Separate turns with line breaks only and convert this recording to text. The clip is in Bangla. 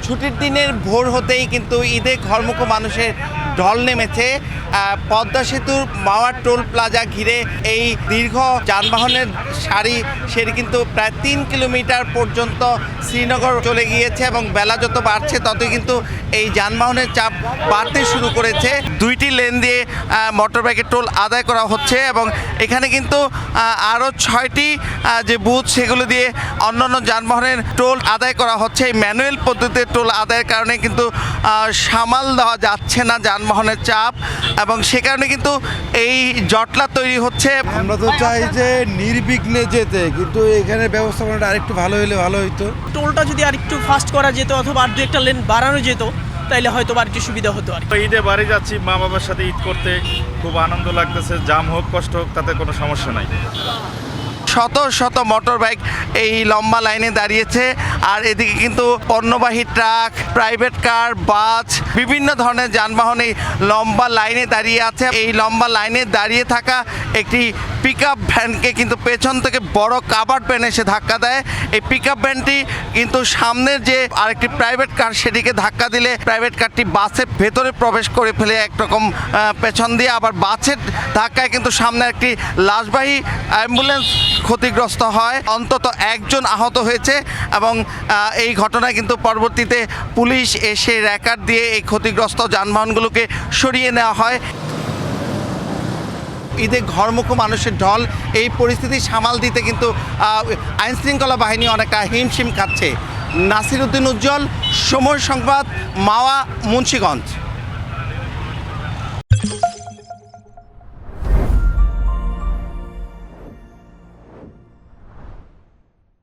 ছুটির দিনের ভোর হতেই কিন্তু ঈদে ঘরমুখো মানুষের ঢল নেমেছে। পদ্মা সেতুর মাওয়ার টোল প্লাজা ঘিরে এই দীর্ঘ যানবাহনের সেটি কিন্তু প্রায় 3 কিলোমিটার পর্যন্ত শ্রীনগর চলে গিয়েছে এবং বেলা যত বাড়ছে ততই কিন্তু এই যানবাহনের চাপ বাড়তে শুরু করেছে। 2টি লেন দিয়ে মোটরবাইকের টোল আদায় করা হচ্ছে এবং এখানে কিন্তু আরও 6টি যে বুথ সেগুলো দিয়ে অন্যান্য যানবাহনের টোল আদায় করা হচ্ছে। এই ম্যানুয়াল পদ্ধতিতে টোল আদায়ের কারণে কিন্তু সামাল দেওয়া যাচ্ছে না যানবাহনের চাপ এবং সে কারণে কিন্তু এই জটলা তৈরি হচ্ছে।
আমরা তো চাই যে নির্বিঘ্নে যেতে, কিন্তু এখানে ব্যবস্থাপনাটা আরেকটু ভালো হলে ভালো হইতো।
টোলটা যদি আরেকটু ফাস্ট করা যেত অথবা আর 2-1টা লেন বাড়ানো যেত তাইলে হয়তো আর একটু সুবিধা হতো। আর
ঈদে বাড়ি যাচ্ছি মা বাবার সাথে ঈদ করতে, খুব আনন্দ লাগতেছে। জাম হোক কষ্ট হোক তাতে কোনো সমস্যা নাই।
শত শত মোটর বাইক এই লম্বা লাইনে দাঁড়িয়েছে আর এদিকে কিন্তু পণ্যবাহী ট্রাক, প্রাইভেট কার, বাস, বিভিন্ন ধরনের যানবাহন এই লম্বা লাইনে দাঁড়িয়ে আছে। এই লম্বা লাইনে দাঁড়িয়ে থাকা একটি পিকআপ ভ্যানকে কিন্তু পেছন থেকে বড় কাভার্ড ভ্যান এসে ধাক্কা দেয়। এই পিকআপ ভ্যানটি কিন্তু সামনের যে আরেকটি প্রাইভেট কার সেটিকে ধাক্কা দিলে প্রাইভেট কারটি বাসের ভেতরে প্রবেশ করে ফেলে একরকম পেছন দিয়ে, আবার বাসের ধাক্কায় কিন্তু সামনে একটি লাশবাহী অ্যাম্বুলেন্স ক্ষতিগ্রস্ত হয়। অন্তত একজন আহত হয়েছে এবং এই ঘটনায় কিন্তু পরবর্তীতে পুলিশ এসে র্যাকার দিয়ে এই ক্ষতিগ্রস্ত যানবাহনগুলোকে সরিয়ে নেওয়া হয়। ঈদে ঘরমুখো মানুষের ঢল, এই পরিস্থিতি সামাল দিতে কিন্তু আইনশৃঙ্খলা বাহিনী অনেকটা হিমশিম খাচ্ছে। নাসির উদ্দিন উজ্জ্বল, সময় সংবাদ, মাওয়া, মুন্সিগঞ্জ।